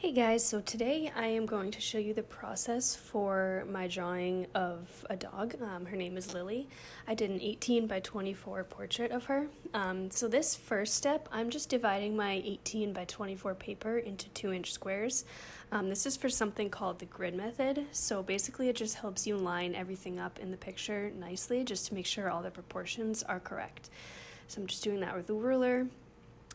Hey guys, so today I am going to show you the process for my drawing of a dog. Her name is Lily. I did an 18 by 24 portrait of her. So this first step, I'm just dividing my 18 by 24 paper into 2-inch squares. This is for something called the grid method. So basically it just helps you line everything up in the picture nicely just to make sure all the proportions are correct. So I'm just doing that with a ruler.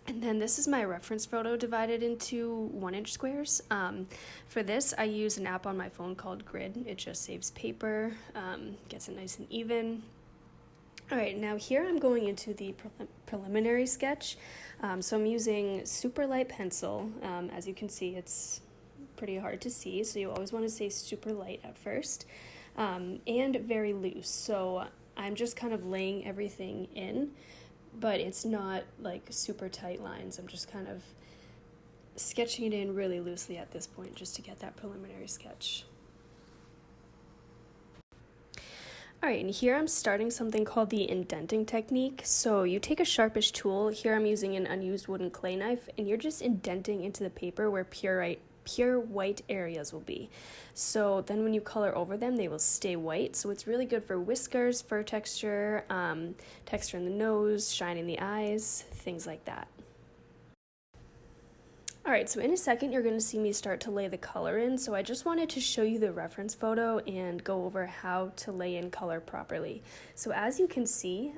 And then this is my reference photo divided into 1-inch squares. For this, I use an app on my phone called Grid. It just saves paper, gets it nice and even. All right, now here I'm going into the preliminary sketch. So I'm using super light pencil. As you can see, it's pretty hard to see, so you always want to say super light at first, and very loose. So I'm just kind of laying everything in, but it's not like super tight lines. I'm just kind of sketching it in really loosely at this point just to get that preliminary sketch. All right, and here I'm starting something called the indenting technique. So you take a sharpish tool, here I'm using an unused wooden clay knife, and you're just indenting into the paper where pure white areas will be. So then when you color over them, they will stay white. So it's really good for whiskers, fur texture, texture in the nose, shine in the eyes, things like that. All right, so in a second, you're gonna see me start to lay the color in. So I just wanted to show you the reference photo and go over how to lay in color properly. So as you can see,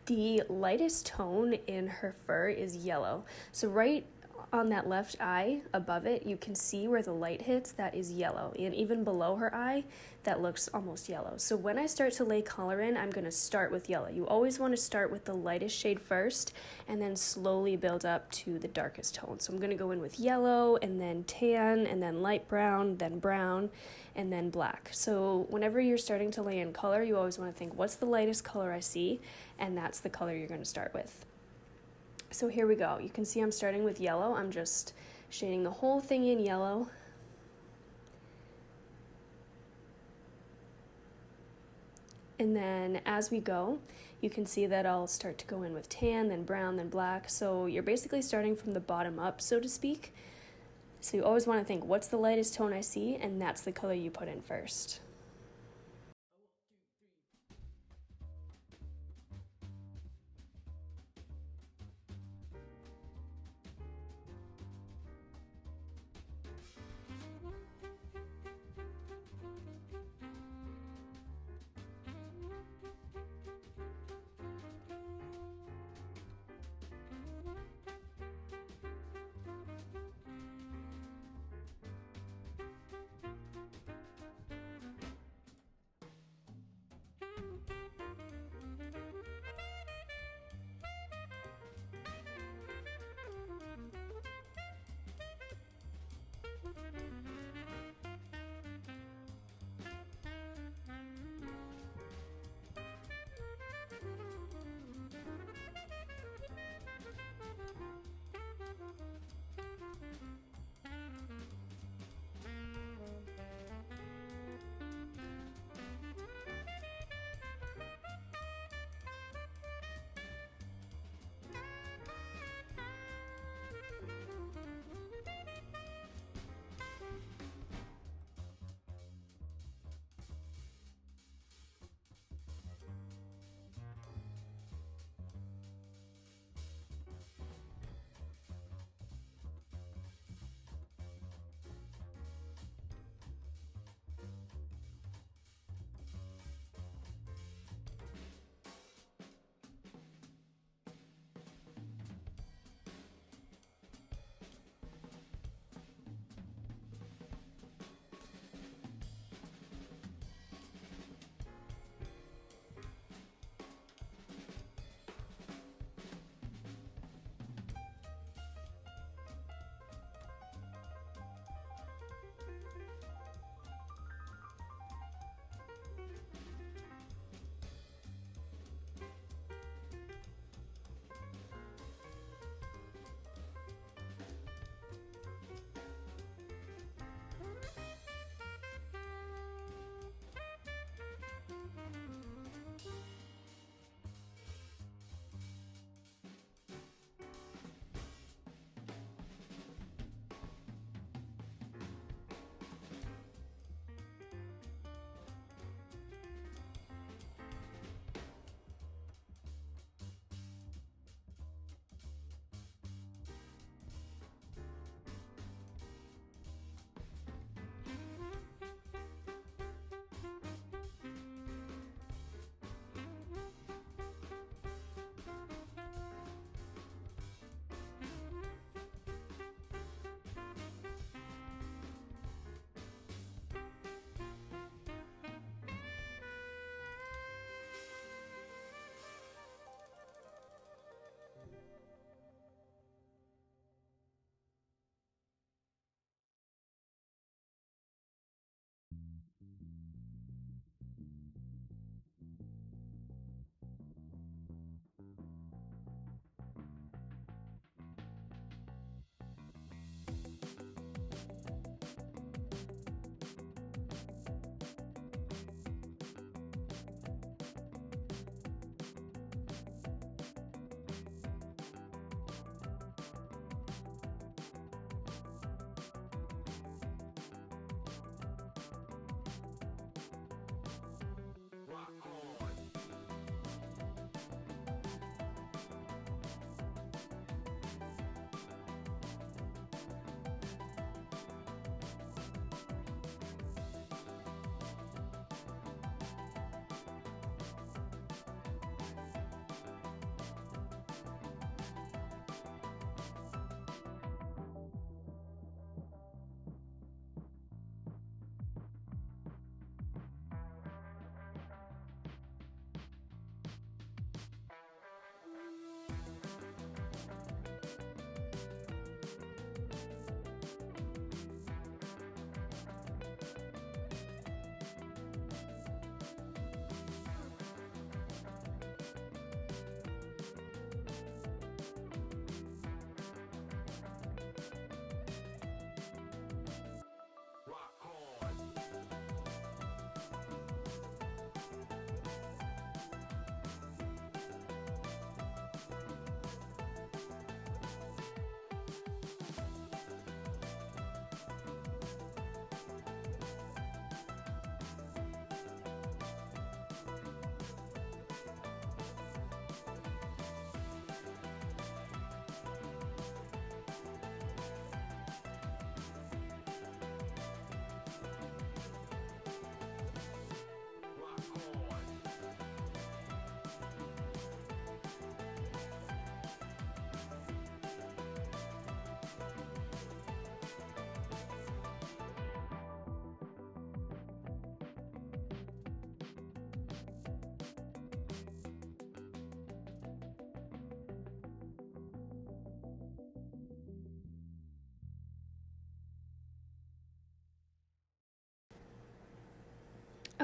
the lightest tone in her fur is yellow. So right on that left eye above it, you can see where the light hits, that is yellow, and even below her eye that looks almost yellow. So when I start to lay color in, I'm going to start with yellow. You always want to start with the lightest shade first and then slowly build up to the darkest tone. So I'm going to go in with yellow and then tan and then light brown, then brown, and then black. So whenever you're starting to lay in color, you always want to think, what's the lightest color I see? And that's the color you're going to start with. So here we go. You can see I'm starting with yellow. I'm just shading the whole thing in yellow. And then as we go, you can see that I'll start to go in with tan, then brown, then black. So you're basically starting from the bottom up, so to speak. So you always want to think, what's the lightest tone I see? And that's the color you put in first.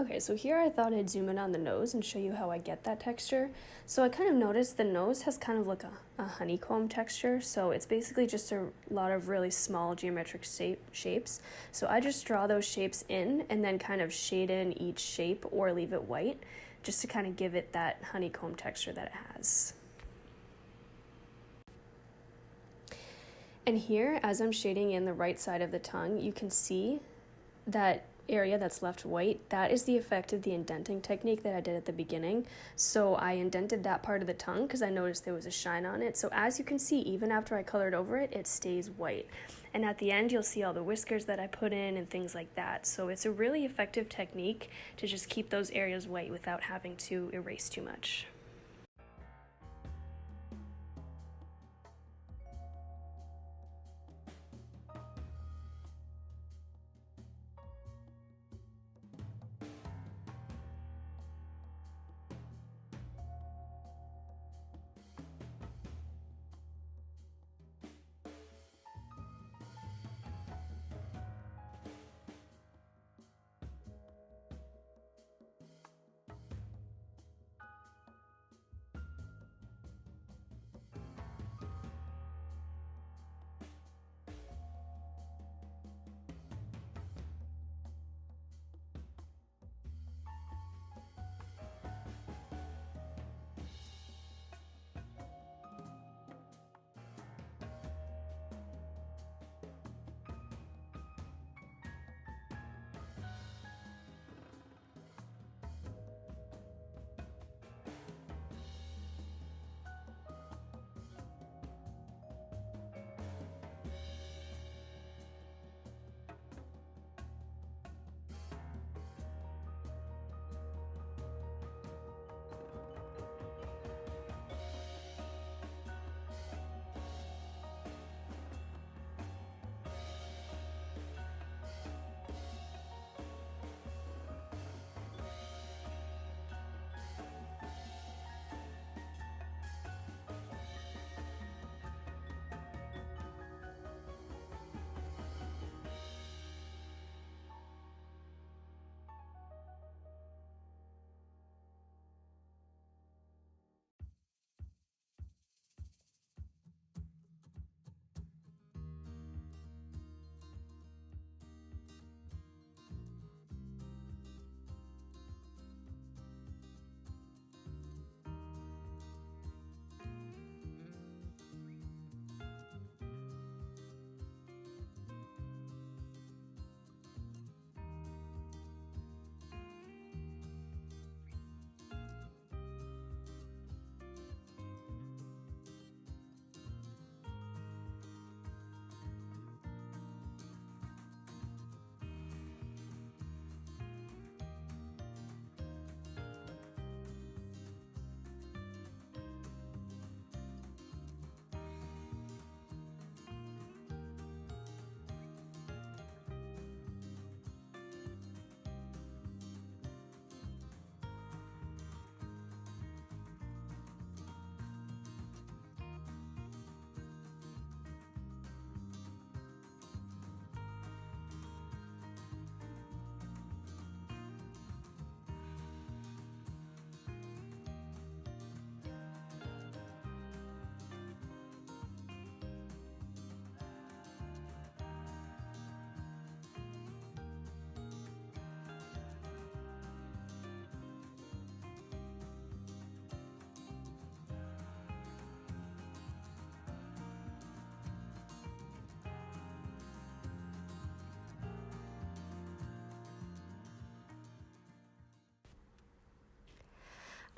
Okay, so here I thought I'd zoom in on the nose and show you how I get that texture. So I kind of noticed the nose has kind of like a honeycomb texture, so it's basically just a lot of really small geometric shapes. So I just draw those shapes in and then kind of shade in each shape or leave it white, just to kind of give it that honeycomb texture that it has. And here, as I'm shading in the right side of the tongue, you can see that area that's left white. That is the effect of the indenting technique that I did at the beginning. So I indented that part of the tongue because I noticed there was a shine on it. So as you can see, even after I colored over it, it stays white. And at the end, you'll see all the whiskers that I put in and things like that. So it's a really effective technique to just keep those areas white without having to erase too much.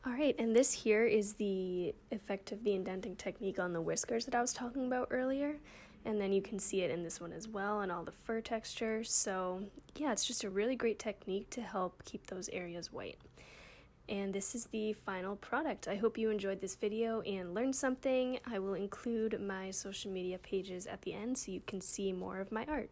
All right, and this here is the effect of the indenting technique on the whiskers that I was talking about earlier. And then you can see it in this one as well and all the fur texture. So yeah, it's just a really great technique to help keep those areas white. And this is the final product. I hope you enjoyed this video and learned something. I will include my social media pages at the end so you can see more of my art.